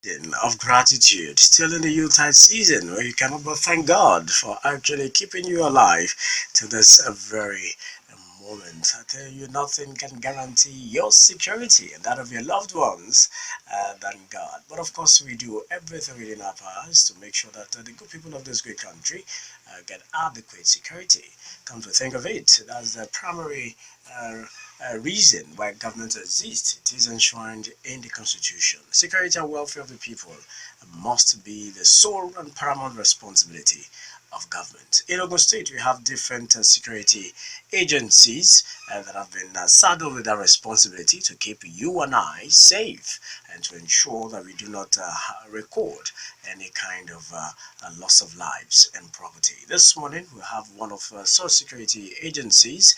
Of gratitude, still in the Yuletide season, where you cannot but thank God for actually keeping you alive to this very moment. I tell you, nothing can guarantee your security and that of your loved ones than God. But of course, we do everything within our powers to make sure that the good people of this great country get adequate security. Come to think of it, that's the primary uh, reason why government exists. It is enshrined in the Constitution. Security and welfare of the people must be the sole and paramount responsibility of government. In Ogun State, we have different security agencies that have been saddled with that responsibility to keep you and I safe and to ensure that we do not record any kind of loss of lives and property. This morning, we have one of such security agencies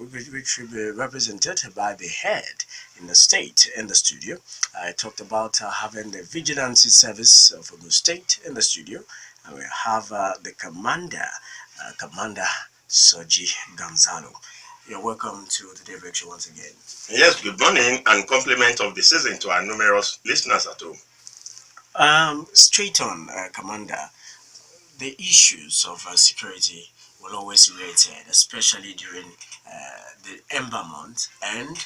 which will be represented by the head in the state in the studio. I talked about having the Vigilante Service of Ogun State in the studio, and we have the Commander Soji Gonzalo. You're welcome to the Daybreak Show once again. Yes, good morning and compliment of the season to our numerous listeners at home. Straight on, Commander, the issues of security will always be rated, especially during the Ember month and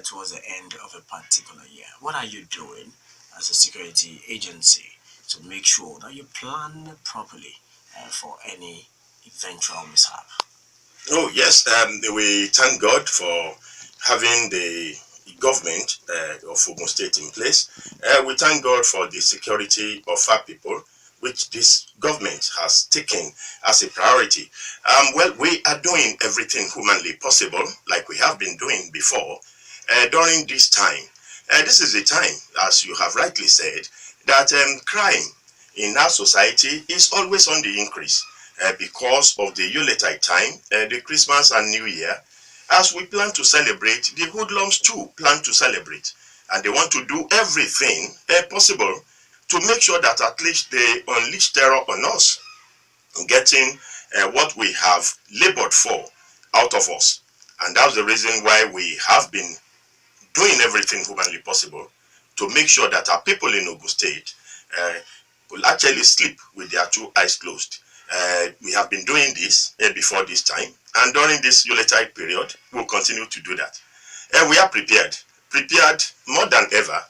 towards the end of a particular year. What are you doing as a security agency to make sure that you plan properly for any eventual mishap? Oh, yes, we thank God for having the government of Ogun State in place. We thank God for the security of our people, which this government has taken as a priority. Well, we are doing everything humanly possible, like we have been doing before, during this time. This is a time, as you have rightly said, that crime in our society is always on the increase because of the Yuletide time, the Christmas and New Year. As we plan to celebrate, the hoodlums too plan to celebrate. And they want to do everything possible to make sure that at least they unleash terror on us, getting what we have labored for out of us. And that's the reason why we have been doing everything humanly possible to make sure that our people in Ogun State uh, will actually sleep with their two eyes closed. We have been doing this before this time, and during this Yuletide period, we'll continue to do that. We are prepared more than ever.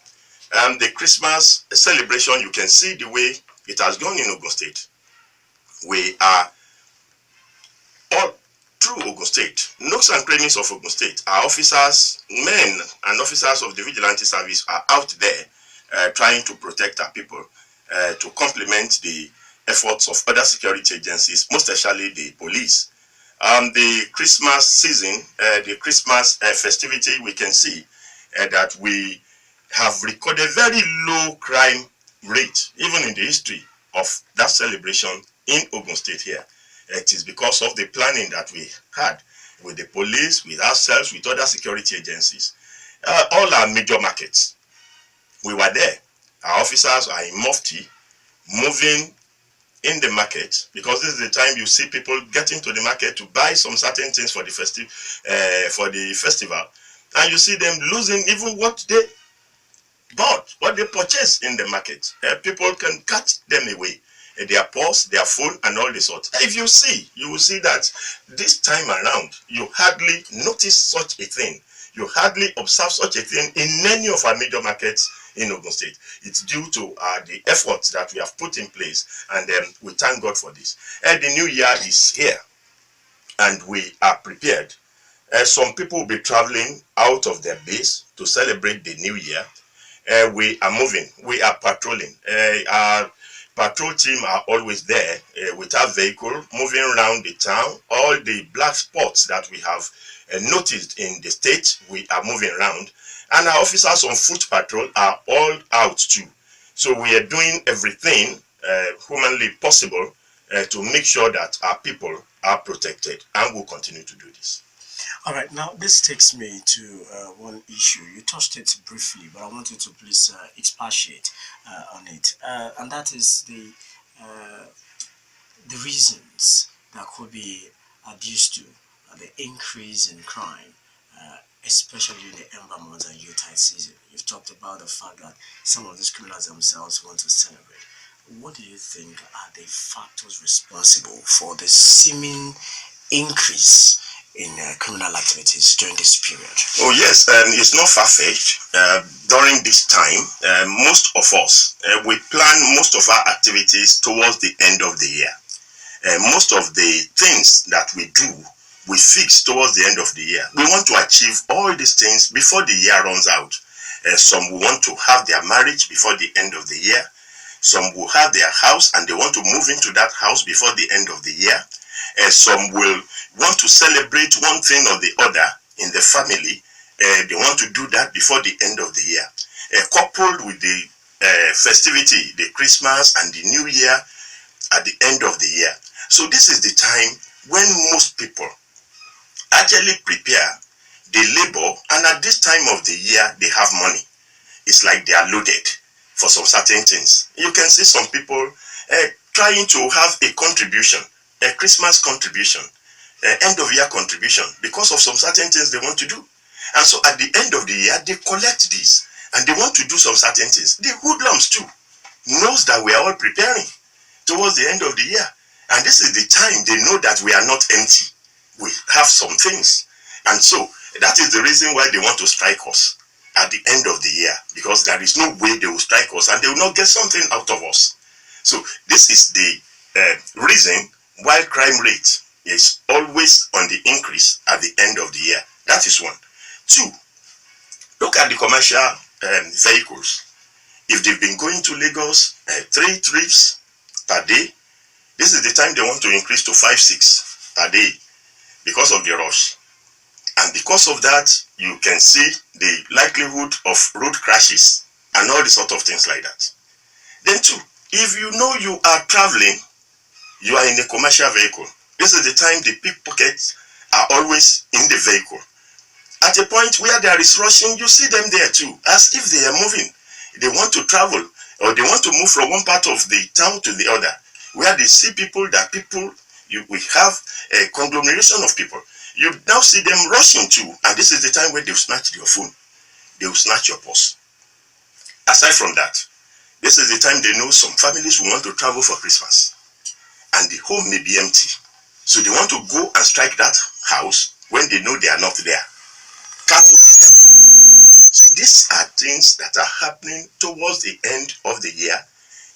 The Christmas celebration, you can see the way it has gone in Ogun State. We are all through Ogun State, nooks and crannies of Ogun State, our officers, men and officers of the Vigilante Service are out there trying to protect our people, to complement the efforts of other security agencies, most especially the police. The Christmas season, the Christmas festivity, we can see that we have recorded very low crime rate, even in the history of that celebration in Ogun State here. It is because of the planning that we had with the police, with ourselves, with other security agencies. All our major markets, we were there. Our officers are in Mufti, moving in the market, because this is the time you see people getting to the market to buy some certain things for the festival, and you see them losing even what they bought, what they purchased in the market. People can catch them away. Their purse, their phone, and all this sort. If you see, you will see that this time around, you hardly notice such a thing. You hardly observe such a thing in any of our major markets in Ogun State. It's due to the efforts that we have put in place, and we thank God for this. The new year is here, and we are prepared. Some people will be traveling out of their base to celebrate the new year. We are moving, we are patrolling. Our patrol team are always there with our vehicle moving around the town. All the black spots that we have noticed in the state, we are moving around. And our officers on foot patrol are all out too. So we are doing everything humanly possible to make sure that our people are protected, and will continue to do this. All right, now this takes me to one issue. You touched it briefly, but I want you to please expatiate on it, and that is uh, the reasons that could be adduced to the increase in crime uh, especially in the Ember months and Yuletide season. You've talked about the fact that some of these criminals themselves want to celebrate. What do you think are the factors responsible for the seeming increase in criminal activities during this period? Oh yes, it's not far-fetched. During this time, most of us, we plan most of our activities towards the end of the year. Most of the things that we do, we fix towards the end of the year. We want to achieve all these things before the year runs out. Some will want to have their marriage before the end of the year. Some will have their house and they want to move into that house before the end of the year. Some will want to celebrate one thing or the other in the family. They want to do that before the end of the year. Coupled with the festivity, the Christmas and the New Year at the end of the year. So this is the time when most people actually prepare, they labor, and at this time of the year, they have money. It's like they are loaded for some certain things. You can see some people trying to have a contribution, a Christmas contribution, end of year contribution, because of some certain things they want to do. And so at the end of the year, they collect this and they want to do some certain things. The hoodlums too knows that we are all preparing towards the end of the year. And this is the time they know that we are not empty. We have some things. And so that is the reason why they want to strike us at the end of the year, because there is no way they will strike us and they will not get something out of us. So this is the reason why crime rate is always on the increase at the end of the year. That is one. Two, look at the commercial vehicles. If they've been going to Lagos 3 trips per day, this is the time they want to increase to 5, 6 per day because of the rush. And because of that, you can see the likelihood of road crashes and all the sort of things like that. Then two, if you know you are traveling, you are in a commercial vehicle, this is the time the pickpockets are always in the vehicle. At a point where there is rushing, you see them there too, as if they are moving. They want to travel or they want to move from one part of the town to the other, where they see people we have a conglomeration of people. You now see them rushing too, and this is the time where they'll snatch your phone, they will snatch your purse. Aside from that, this is the time they know some families will want to travel for Christmas, and the home may be empty. So they want to go and strike that house when they know they are not there. So these are things that are happening towards the end of the year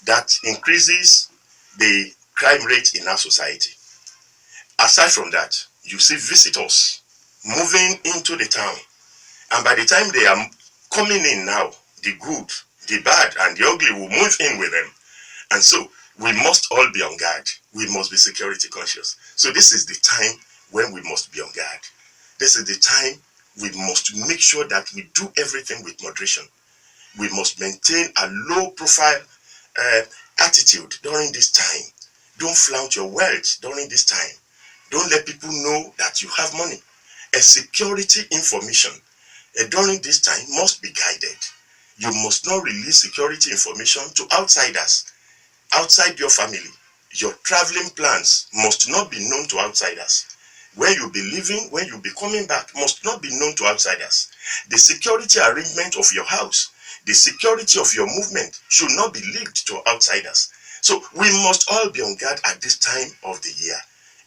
that increases the crime rate in our society. Aside from that, you see visitors moving into the town, and by the time they are coming in now, the good, the bad, and the ugly will move in with them. And so we must all be on guard. We must be security conscious. So this is the time when we must be on guard. This is the time we must make sure that we do everything with moderation. We must maintain a low profile attitude during this time. Don't flaunt your wealth during this time. Don't let people know that you have money. A security information during this time must be guided. You must not release security information to outsiders, outside your family. Your traveling plans must not be known to outsiders. Where you'll be living, where you'll be coming back, must not be known to outsiders. The security arrangement of your house, the security of your movement should not be leaked to outsiders. So we must all be on guard at this time of the year.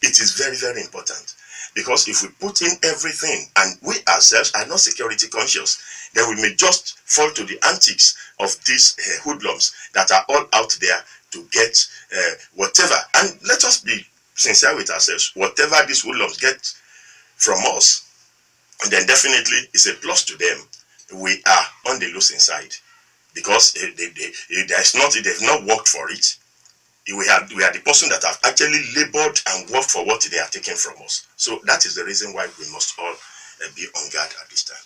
It is very, very important, because if we put in everything and we ourselves are not security conscious, then we may just fall to the antics of these hoodlums that are all out there to get whatever. And let us be sincere with ourselves. Whatever these hoodlums get from us, then definitely it's a plus to them. We are on the losing side, because they've not worked for it. We are the person that have actually labored and worked for what they are taking from us. So that is the reason why we must all be on guard at this time.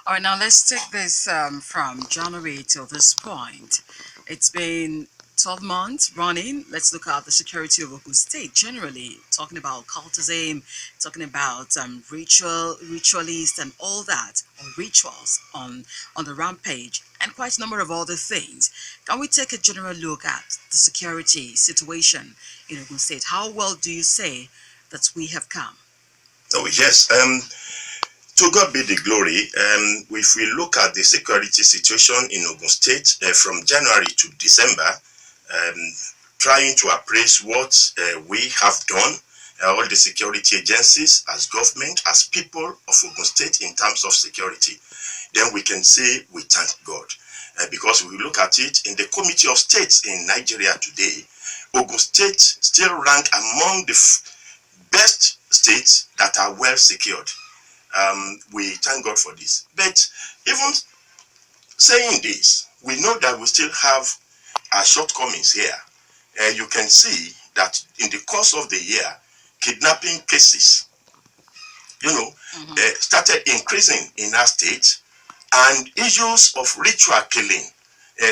All right, now let's take this from January till this point. It's been 12 months running. Let's look at the security of Ogun State generally, talking about cultism, talking about ritualists and all that, or rituals on the rampage, and quite a number of other things. Can we take a general look at the security situation in Ogun State? How well do you say that we have come? Oh, yes. To God be the glory. If we look at the security situation in Ogun State from January to December, trying to appraise what we have done, all the security agencies, as government, as people of Ogun State in terms of security, then we can say we thank God. Because we look at it in the Committee of States in Nigeria today, Ogun State still rank among the best states that are well secured. We thank God for this. But even saying this, we know that we still have our shortcomings here. You can see that in the course of the year, kidnapping cases, started increasing in our state, and issues of ritual killing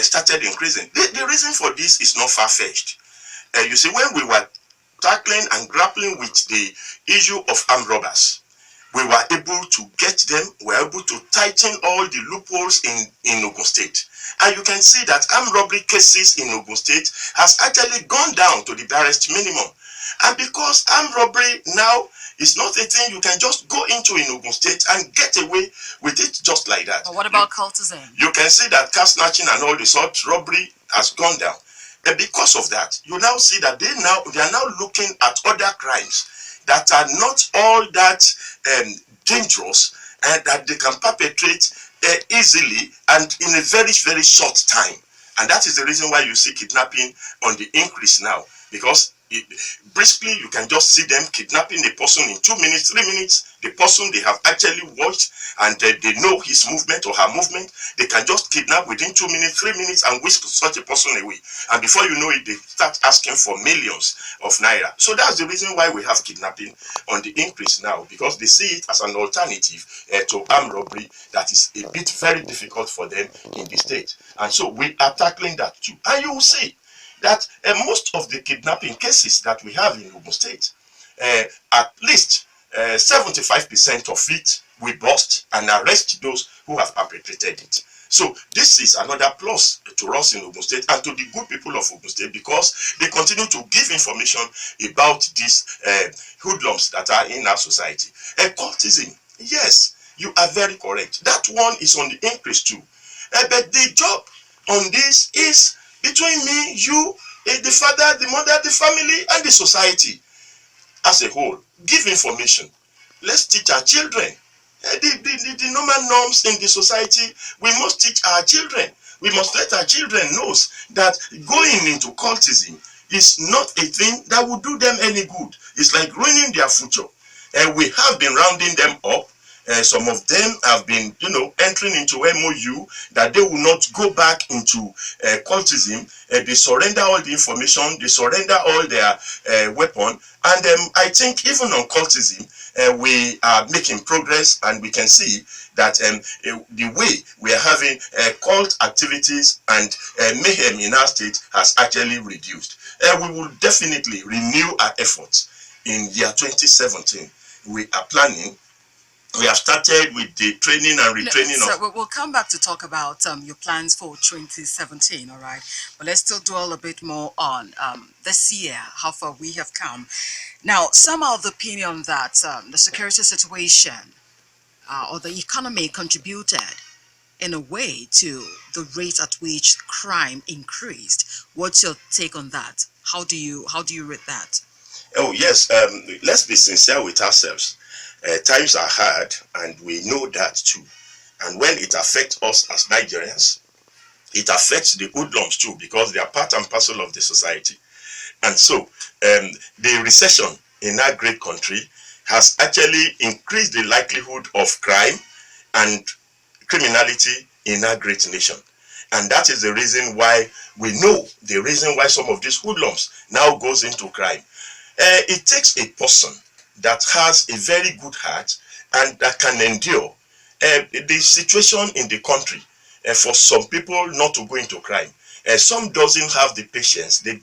started increasing. The reason for this is not far-fetched. You see, when we were tackling and grappling with the issue of armed robbers, we were able to get them, we were able to tighten all the loopholes in Ogun State. And you can see that armed robbery cases in Ogun State has actually gone down to the barest minimum. And because armed robbery now is not a thing you can just go into in Ogun State and get away with it just like that. But what about cultism? You can see that car snatching and all the sort robbery has gone down. And because of that, you now see that they are now looking at other crimes that are not all that dangerous and that they can perpetrate easily and in a very, very short time. And that is the reason why you see kidnapping on the increase now, because briskly you can just see them kidnapping a person in 2 minutes, 3 minutes. The person they have actually watched and they know his movement or her movement, they can just kidnap within 2 minutes, 3 minutes and whisk such a person away. And before you know it, they start asking for millions of naira. So that's the reason why we have kidnapping on the increase now, because they see it as an alternative to armed robbery that is a bit very difficult for them in the state. And so we are tackling that too. And you will see that most of the kidnapping cases that we have in Ogun State, at least 75% of it, we bust and arrest those who have perpetrated it. So this is another plus to us in Ogun State and to the good people of Ogun State, because they continue to give information about these hoodlums that are in our society. Cultism, yes, you are very correct. That one is on the increase too. But the job on this is between me, you, the father, the mother, the family, and the society as a whole. Give information. Let's teach our children. The normal norms in the society, we must teach our children. We must let our children know that going into cultism is not a thing that will do them any good. It's like ruining their future. We have been rounding them up. Some of them have been, entering into MOU that they will not go back into cultism. They surrender all the information, they surrender all their weapon. And I think even on cultism, we are making progress, and we can see that the way we are having cult activities and mayhem in our state has actually reduced. We will definitely renew our efforts in year 2017. We are planning. We have started with the training and retraining. So we'll come back to talk about your plans for 2017, all right? But let's still dwell a bit more on this year, how far we have come. Now, some are of the opinion that the security situation or the economy contributed in a way to the rate at which crime increased. What's your take on that? How do you rate that? Oh yes, let's be sincere with ourselves. Times are hard, and we know that too. And when it affects us as Nigerians, it affects the hoodlums too, because they are part and parcel of the society. And so the recession in our great country has actually increased the likelihood of crime and criminality in our great nation. And that is the reason why we know the reason why some of these hoodlums now goes into crime. It takes a person that has a very good heart and that can endure the situation in the country for some people not to go into crime. Some doesn't have the patience, they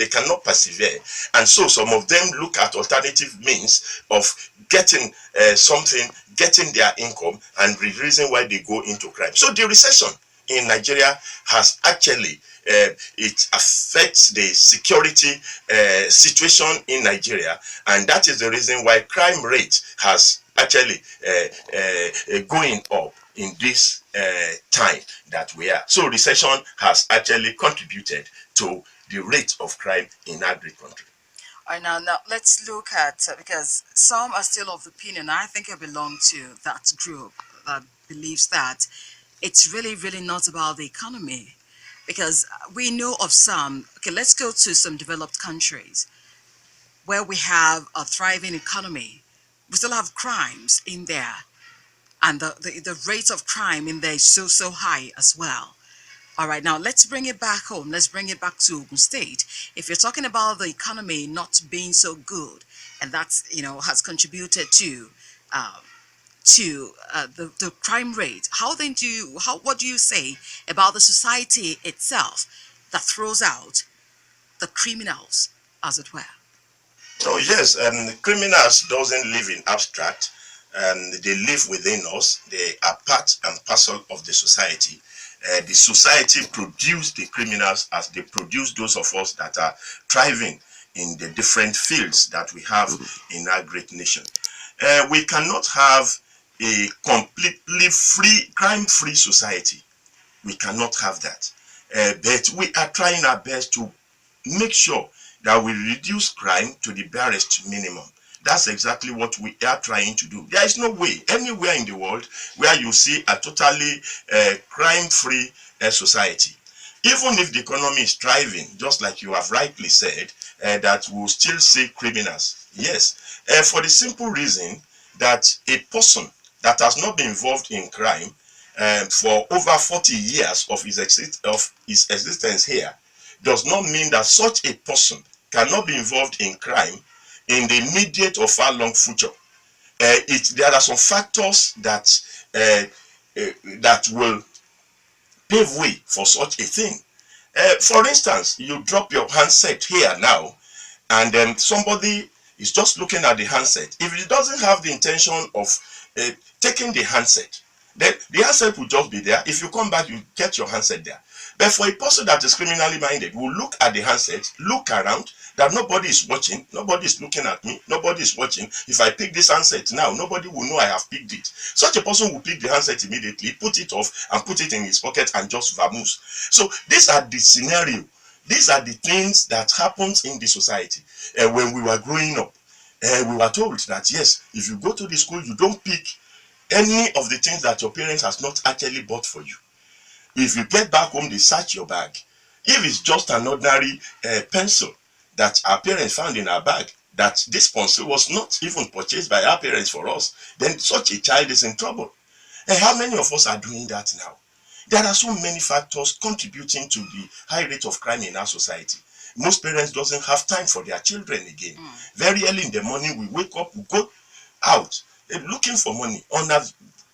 cannot persevere, and so some of them look at alternative means of getting getting their income, and the reason why they go into crime. So the recession in Nigeria has actually it affects the security situation in Nigeria, and that is the reason why crime rate has actually going up in this time that we are. So recession has actually contributed to the rate of crime in agri country. All right, now let's look at because some are still of the opinion. I think I belong to that group that believes that it's really not about the economy, because we know of some. Okay, let's go to some developed countries where we have a thriving economy. We still have crimes in there, and the rate of crime in there is so high as well. All right, now let's bring it back home. Let's bring it back to Ogun State. If you're talking about the economy not being so good, and that's has contributed uh, the crime rate, what do you say about the society itself that throws out the criminals, as it were? Oh yes, criminals doesn't live in abstract. They live within us. They are part and parcel of the society. The society produce the criminals as they produce those of us that are thriving in the different fields that we have in our great nation. We cannot have a completely free, crime-free society. We cannot have that. But we are trying our best to make sure that we reduce crime to the barest minimum. That's exactly what we are trying to do. There is no way anywhere in the world where you see a totally crime-free society. Even if the economy is thriving, just like you have rightly said, that we'll still see criminals. Yes, for the simple reason that a person that has not been involved in crime for over 40 years of his existence here does not mean that such a person cannot be involved in crime in the immediate or far long future. There are some factors uh, that will pave way for such a thing. For instance, you drop your handset here now, and then somebody is just looking at the handset. If he doesn't have the intention of taking the handset, then the handset will just be there. If you come back, you get your handset there. But for a person that is criminally minded, will look at the handset, look around, that nobody is watching, nobody is looking at me, nobody is watching. If I pick this handset now, nobody will know I have picked it. Such a person will pick the handset immediately, put it off, and put it in his pocket and just vamoose. So these are the scenario. These are the things that happens in the society. When we were growing up, we were told that yes, if you go to the school, you don't pick any of the things that your parents has not actually bought for you. If you get back home, they search your bag. If it's just an ordinary pencil that our parents found in our bag, that this pencil was not even purchased by our parents for us, then such a child is in trouble. And how many of us are doing that now? There are so many factors contributing to the high rate of crime in our society. Most parents doesn't have time for their children again. Very early in the morning, we wake up, we go out looking for money on our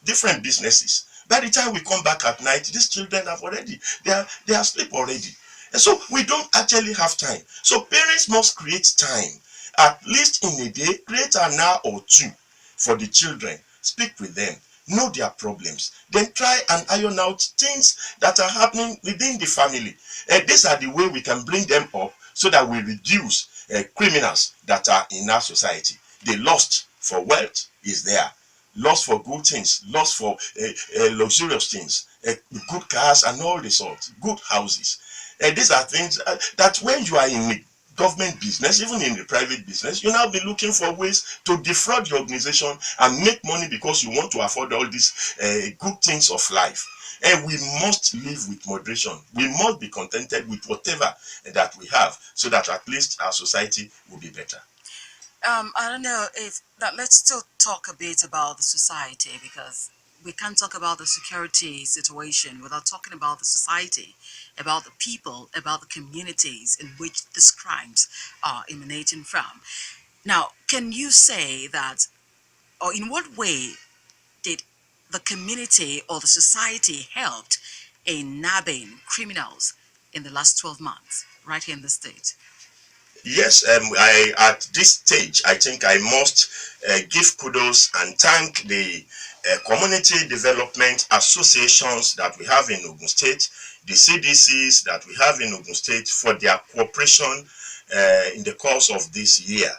different businesses. By the time we come back at night, these children have already, they are asleep already. And so we don't actually have time. So parents must create time, at least in a day, create an hour or two for the children. Speak with them, know their problems, then try and iron out things that are happening within the family. These are the way we can bring them up so that we reduce criminals that are in our society. The lust for wealth is there, lust for good things, lust for luxurious things, good cars and all the sorts, good houses. These are things that when you are in the government business, even in the private business, you now be looking for ways to defraud your organization and make money because you want to afford all these good things of life. And we must live with moderation. We must be contented with whatever that we have so that at least our society will be better. I don't know if that. Let's still talk a bit about the society, because we can't talk about the security situation without talking about the society, about the people, about the communities in which these crimes are emanating from. Now, can you say that, or in what way did the community or the society helped in nabbing criminals in the last 12 months right here in the state? Yes, I at this stage, I think I must give kudos and thank the community development associations that we have in Ogun State, the CDCs that we have in Ogun State for their cooperation in the course of this year.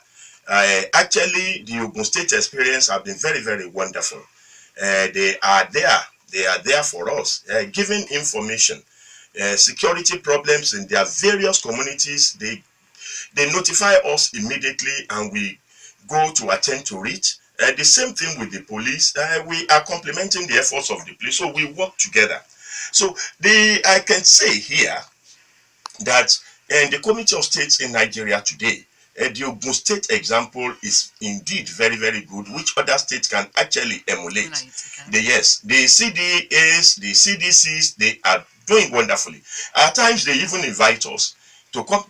Actually, the Ogun State experience have been very, very wonderful. They are there. They are there for us, giving information, security problems in their various communities. They notify us immediately and we go to attend to it. The same thing with the police. We are complementing the efforts of the police, so we work together. So I can say here that in the Committee of States in Nigeria today, the Ogun State example is indeed very, very good, which other states can actually emulate. Okay. Yes, the CDAs, the CDCs, they are doing wonderfully. At times, they even invite us to come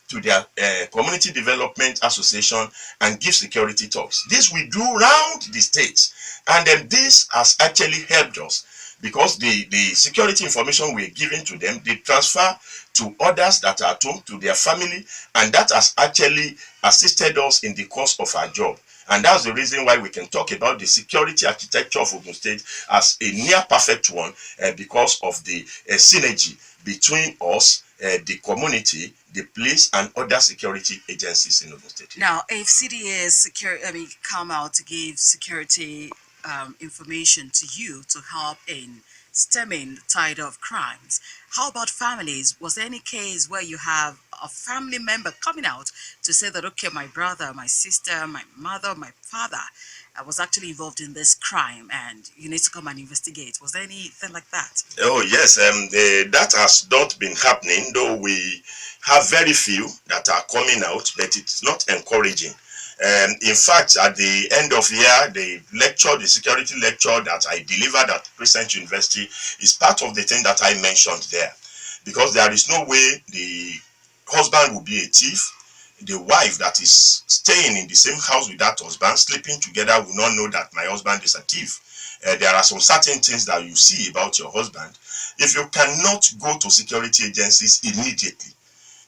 to their community development association and give security talks. This we do round the states, and then this has actually helped us because the security information we're giving to them, they transfer to others that are at home, to their family, and that has actually assisted us in the course of our job. And that's the reason why we can talk about the security architecture of Ogun State as a near perfect one, because of the synergy between us, the community, the police, and other security agencies in Ogun State. Now, if CDAs come out to give security information to you to help in stemming the tide of crimes, how about families? Was there any case where you have a family member coming out to say that, okay, my brother, my sister, my mother, my father was actually involved in this crime and you need to come and investigate? Was there anything like that? Oh, yes, that has not been happening, though we have very few that are coming out, but it's not encouraging. In fact, at the end of the year, the security lecture that I delivered at Crescent University is part of the thing that I mentioned there. Because there is no way the husband will be a thief. The wife that is staying in the same house with that husband, sleeping together, will not know that my husband is a thief. There are some certain things that you see about your husband. If you cannot go to security agencies immediately,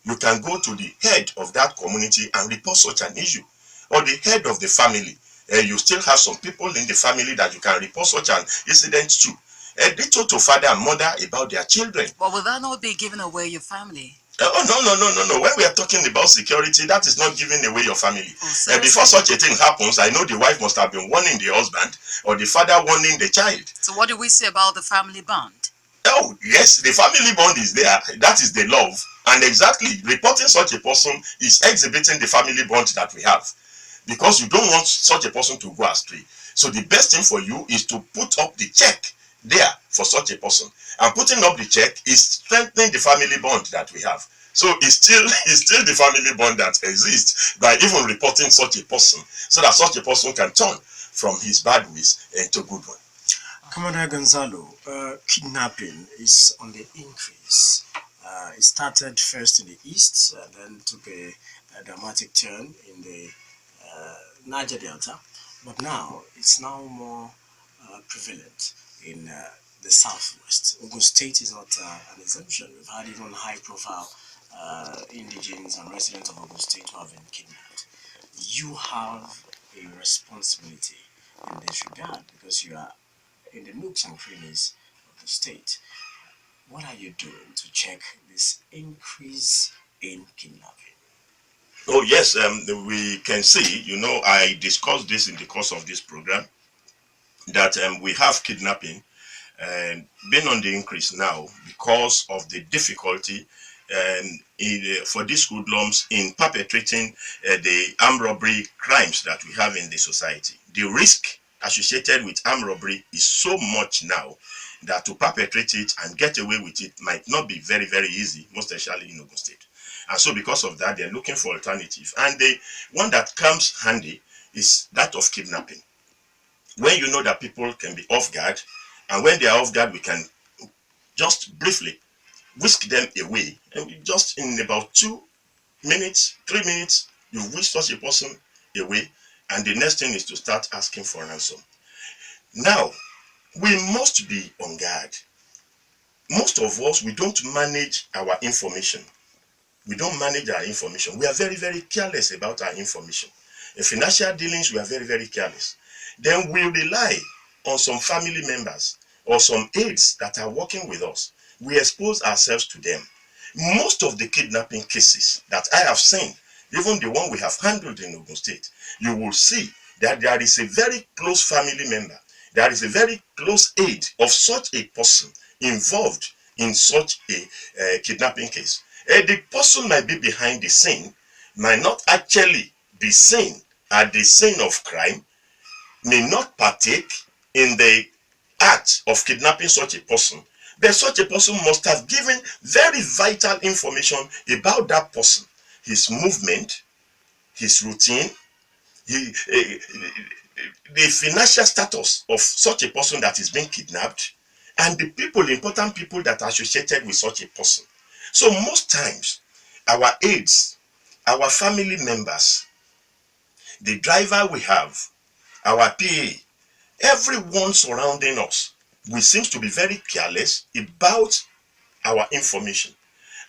you can go to the head of that community and report such an issue, or the head of the family. You still have some people in the family that you can report such an incident to. They talk to father and mother about their children. But will that not be giving away your family? Oh, no. When we are talking about security, that is not giving away your family. Oh, before such a thing happens, I know the wife must have been warning the husband or the father warning the child. So what do we say about the family bond? Oh, yes, the family bond is there. That is the love. And exactly, reporting such a person is exhibiting the family bond that we have. Because you don't want such a person to go astray. So the best thing for you is to put up the check there for such a person. And putting up the check is strengthening the family bond that we have. So it's still the family bond that exists by even reporting such a person, so that such a person can turn from his bad ways into good one. Commander Gonzalo, kidnapping is on the increase. It started first in the east, then took a dramatic turn in the Niger Delta, but now it's now more prevalent in the southwest. Ogun State is not an exemption. We've had even high-profile indigenes and residents of Ogun State who have been kidnapped. You have a responsibility in this regard because you are in the nooks and crannies of the state. What are you doing to check this increase in kidnapping? Oh, yes, we can see, I discussed this in the course of this program, that we have kidnapping been on the increase now because of the difficulty for these hoodlums in perpetrating the armed robbery crimes that we have in the society. The risk associated with armed robbery is so much now that to perpetrate it and get away with it might not be very, very easy, most especially in Ogun State. And so because of that, they're looking for alternatives. And the one that comes handy is that of kidnapping. When you know that people can be off guard, and when they are off guard, we can just briefly whisk them away. And just in about 2 minutes, 3 minutes, you whisk such a person away. And the next thing is to start asking for ransom. Now, we must be on guard. Most of us, we don't manage our information. We don't manage our information. We are very, very careless about our information. In financial dealings, we are very, very careless. Then we rely on some family members or some aides that are working with us. We expose ourselves to them. Most of the kidnapping cases that I have seen, even the one we have handled in Ogun State, you will see that there is a very close family member, there is a very close aide of such a person involved in such a kidnapping case. The person might be behind the scene, might not actually be seen at the scene of crime, may not partake in the act of kidnapping such a person, but such a person must have given very vital information about that person, his movement, his routine, the financial status of such a person that is being kidnapped, and the people, important people that are associated with such a person. So most times, our aides, our family members, the driver we have, our PA, everyone surrounding us, we seem to be very careless about our information.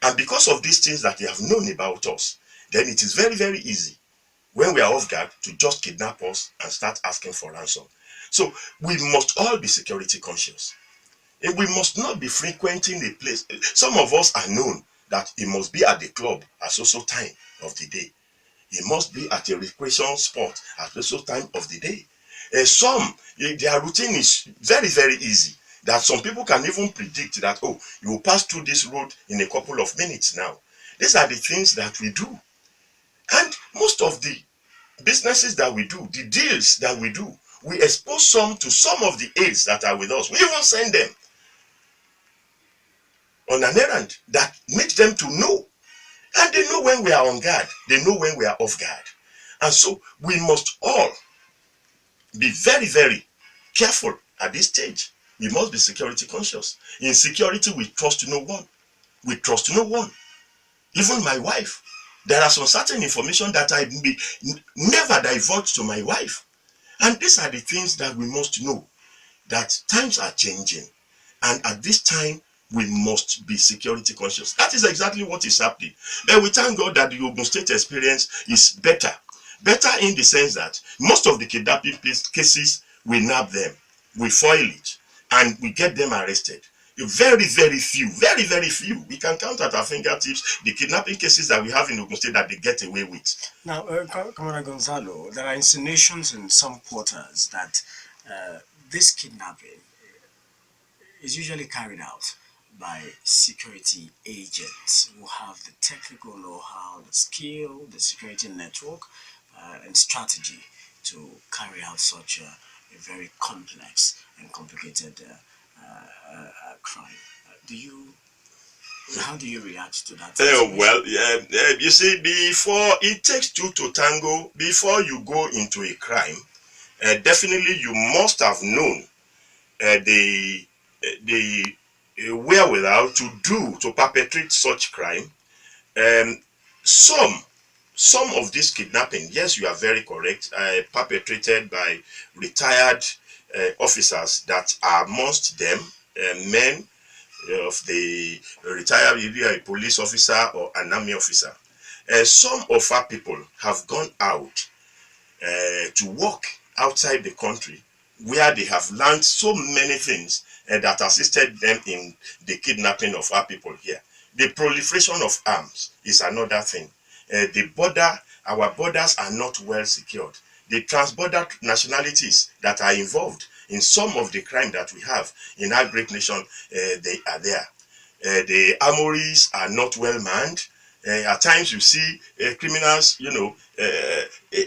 And because of these things that they have known about us, then it is very, very easy when we are off guard to just kidnap us and start asking for ransom. So we must all be security conscious. And we must not be frequenting a place. Some of us are known that it must be at the club at so time of the day. It must be at a recreation spot at so time of the day. Some, their routine is very, very easy. That some people can even predict that, oh, you will pass through this road in a couple of minutes now. These are the things that we do. And most of the businesses that we do, the deals that we do, we expose some to some of the aides that are with us. We even send them on an errand that makes them to know. And they know when we are on guard. They know when we are off guard. And so we must all be very, very careful at this stage. We must be security conscious. In security, we trust no one. We trust no one. Even my wife. There are some certain information that I may never divulge to my wife. And these are the things that we must know. That times are changing. And at this time, we must be security conscious. That is exactly what is happening. And we thank God that the Ogun State experience is better. Better in the sense that most of the kidnapping cases, we nab them, we foil it, and we get them arrested. Very, very few, very, very few. We can count at our fingertips the kidnapping cases that we have in Ogun State that they get away with. Now, Commander Gonzalo, there are insinuations in some quarters that this kidnapping is usually carried out by security agents who have the technical know-how, the skill, the security network, and strategy to carry out such a very complex and complicated crime. How do you react to that? You see, before it takes two to tango, before you go into a crime, definitely you must have known the wherewithal to perpetrate such crime. Some of this kidnapping, yes, you are very correct, perpetrated by retired officers that are amongst them men of the retired, either a police officer or an army officer. Some of our people have gone out to work outside the country where they have learned so many things that assisted them in the kidnapping of our people here. The proliferation of arms is another thing. Our borders are not well secured. The transborder nationalities that are involved in some of the crime that we have in our great nation, they are there. The armories are not well manned. At times you see criminals,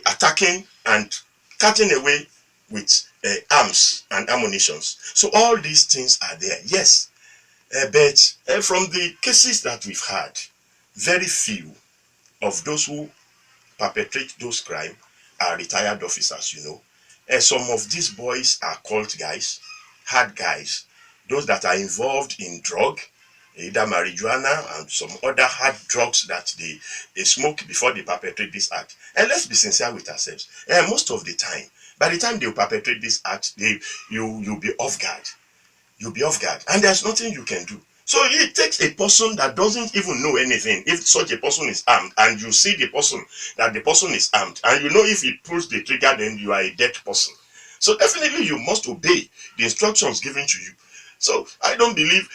attacking and cutting away with arms and ammunitions. So all these things are there, yes. But from the cases that we've had, very few of those who perpetrate those crimes are retired officers, some of these boys are cult guys, hard guys, those that are involved in drug, either marijuana and some other hard drugs that they smoke before they perpetrate this act. And let's be sincere with ourselves. Most of the time, by the time they perpetrate this act, you'll be off guard. You'll be off guard. And there's nothing you can do. So it takes a person that doesn't even know anything. If such a person is armed and you see the person, that the person is armed, and you know if he pulls the trigger, then you are a dead person. So definitely you must obey the instructions given to you. So I don't believe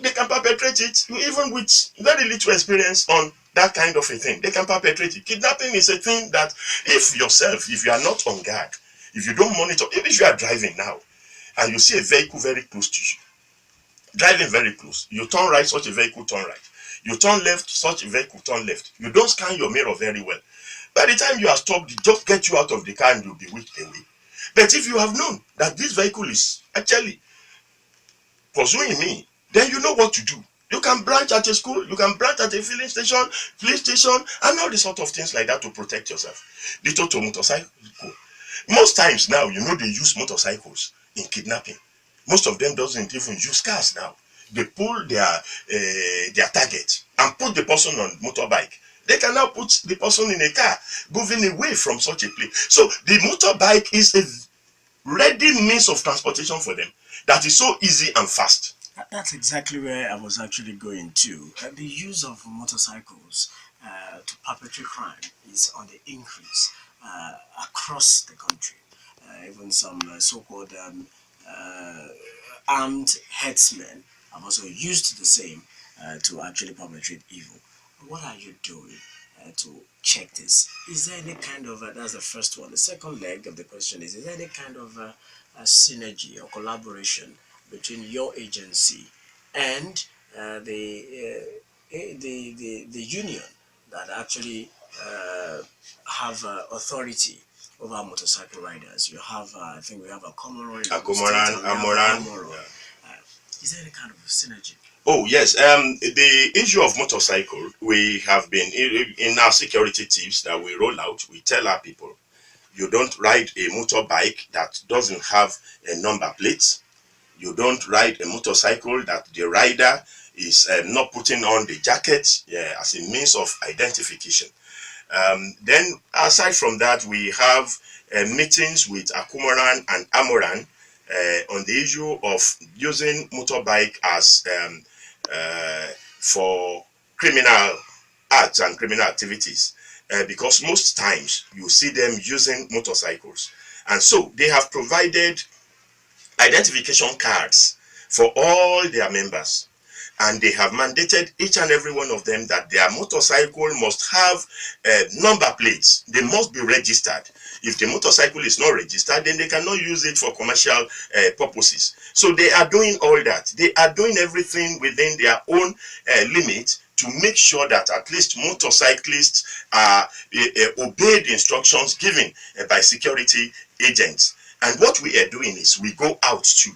they can perpetrate it, even with very little experience on that kind of a thing. They can perpetrate it. Kidnapping is a thing that if yourself, if you are not on guard, if you don't monitor, even if you are driving now and you see a vehicle very close to you, driving very close, you turn right, such a vehicle turn right. You turn left, such a vehicle turn left. You don't scan your mirror very well. By the time you are stopped, it just get you out of the car and you'll be whisked away. But if you have known that this vehicle is actually pursuing me, then you know what to do. You can branch at a school, you can branch at a filling station, police station, and all the sort of things like that to protect yourself. The total motorcycle. Most times now, you know, they use motorcycles in kidnapping. Most of them doesn't even use cars now. They pull their target and put the person on motorbike. They can now put the person in a car, moving away from such a place. So the motorbike is a ready means of transportation for them that is so easy and fast. That's exactly where I was actually going to. The use of motorcycles to perpetrate crime is on the increase across the country. Even some so-called uh, armed headsmen have also used the same to actually perpetrate evil. What are you doing to check this? Is there any kind of, that's the first one. The second leg of the question is there any kind of a synergy or collaboration between your agency and the union that actually have authority over motorcycle riders? You have, I think we have a Comoran, Amoran. Yeah. Is there any kind of synergy? Oh yes, the issue of motorcycle, we have been in our security tips that we roll out. We tell our people, you don't ride a motorbike that doesn't have a number plate. You don't ride a motorcycle that the rider is not putting on the jacket, yeah, as a means of identification. Then aside from that, we have meetings with Akumaran and Amoran on the issue of using motorbike as for criminal acts and criminal activities, because most times you see them using motorcycles, and so they have provided identification cards for all their members, and they have mandated each and every one of them that their motorcycle must have number plates. They must be registered. If the motorcycle is not registered, then they cannot use it for commercial purposes. So they are doing all that. They are doing everything within their own limit to make sure that at least motorcyclists obey the instructions given by security agents. And what we are doing is we go out too.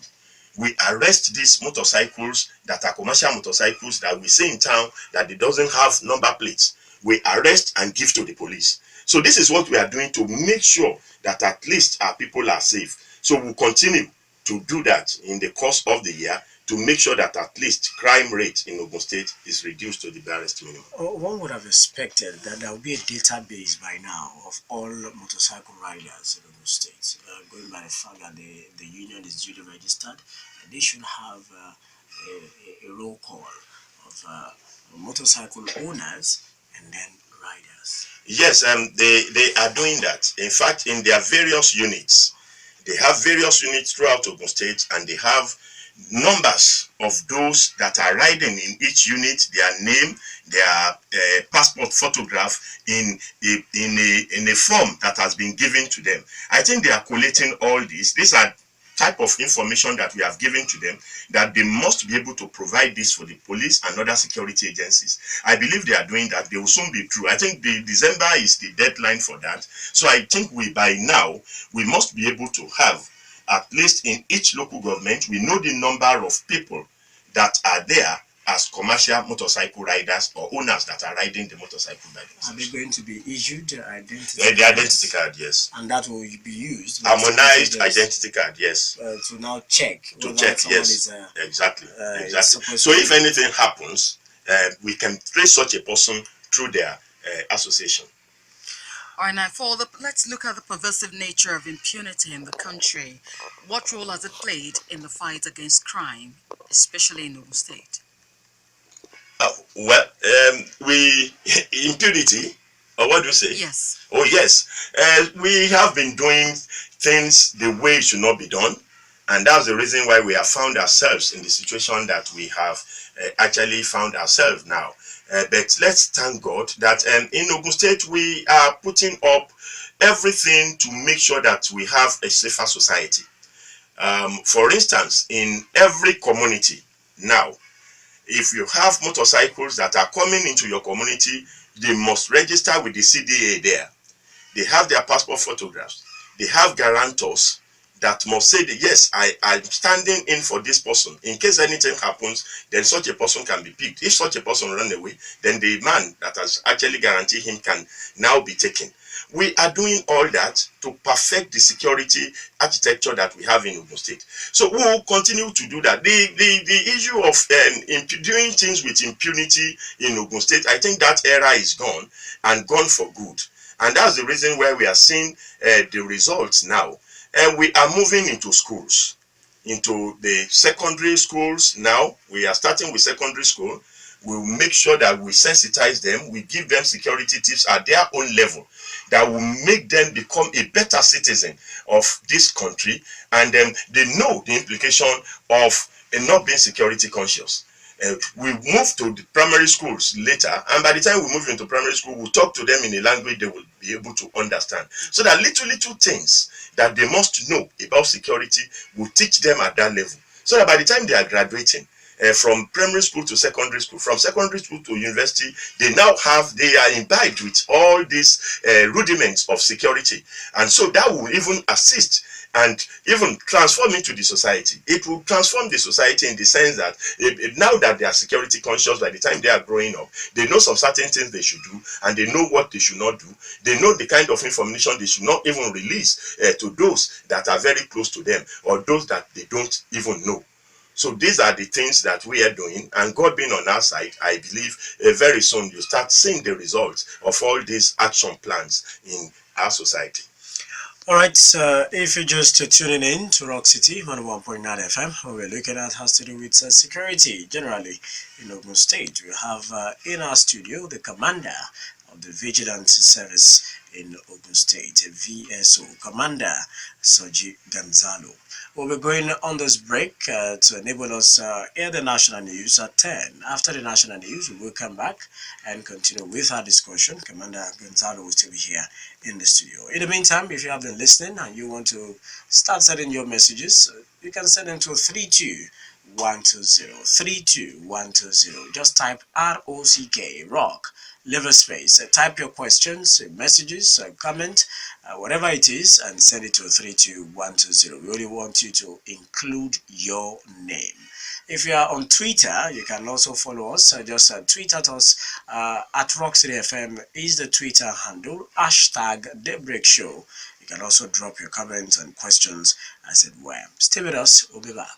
We arrest these motorcycles that are commercial motorcycles that we see in town that it doesn't have number plates. We arrest and give to the police. So this is what we are doing to make sure that at least our people are safe. So we'll continue to do that in the course of the year to make sure that at least crime rate in Ogun State is reduced to the barest minimum. One would have expected that there would be a database by now of all motorcycle riders in Ogun State, going by the fact that the union is duly registered. They should have a roll call of motorcycle owners and then riders. Yes, they are doing that. In fact, in their various units, they have various units throughout Ogun State, and they have numbers of those that are riding in each unit, their name, their passport photograph in a form that has been given to them. I think they are collating all these. These are type of information that we have given to them, that they must be able to provide this for the police and other security agencies. I believe they are doing that. They will soon be through. I think the December is the deadline for that. So I think by now we must be able to have, at least in each local government, we know the number of people that are there as commercial motorcycle riders or owners that are riding the motorcycle by themselves. Are they going to be issued identity the identity card, yes. And that will be used. Harmonized identity card, yes. To now check. To check, yes. Exactly. So if anything happens, we can trace such a person through their association. All right, now let's look at the pervasive nature of impunity in the country. What role has it played in the fight against crime, especially in Ogun State? Well, we impunity, or what do you say? Yes. Oh yes, we have been doing things the way it should not be done, and that's the reason why we have found ourselves in the situation that we have actually found ourselves now. But let's thank God that in Ogun State we are putting up everything to make sure that we have a safer society. For instance, in every community now, if you have motorcycles that are coming into your community, they must register with the CDA there. They have their passport photographs. They have guarantors that must say that yes, I'm standing in for this person. In case anything happens, then such a person can be picked. If such a person run away, then the man that has actually guaranteed him can now be taken. We are doing all that to perfect the security architecture that we have in Ogun State. So we will continue to do that. The issue of doing things with impunity in Ogun State, I think that era is gone and gone for good. And that's the reason why we are seeing the results now. And we are moving into schools, into the secondary schools now. We are starting with secondary school. We'll make sure that we sensitize them. We give them security tips at their own level that will make them become a better citizen of this country. And they know the implication of not being security conscious. We move to the primary schools later, and by the time we move into primary school, we'll talk to them in a language they will be able to understand. So that little things that they must know about security, will teach them at that level. So that by the time they are graduating, from primary school to secondary school, from secondary school to university, they are imbibed with all these rudiments of security. And so that will even assist and even transform into the society. It will transform the society in the sense that now that they are security conscious, by the time they are growing up, they know some certain things they should do, and they know what they should not do. They know the kind of information they should not even release to those that are very close to them, or those that they don't even know. So these are the things that we are doing, and God being on our side, I believe very soon you start seeing the results of all these action plans in our society. All right, so if you're just tuning in to Rock City 101.9 FM, what we're looking at has to do with security generally in Ogun State. We have in our studio the commander of the Vigilante Service in Ogun State, VSO, Commander Soji Gonzalo. We'll be going on this break to enable us hear the national news at 10. After the national news, we will come back and continue with our discussion. Commander Gonzalo will still be here in the studio. In the meantime, if you have been listening and you want to start sending your messages, you can send them to 32120. 32120. Just type ROCK, rock, leave a space. Type your questions, messages, comment, whatever it is, and send it to 32120. We only want you to include your name. If you are on Twitter, you can also follow us. Just tweet at us at RockCityFM is the Twitter handle. Hashtag Daybreak Show. You can also drop your comments and questions as it were. Stay with us. We'll be back.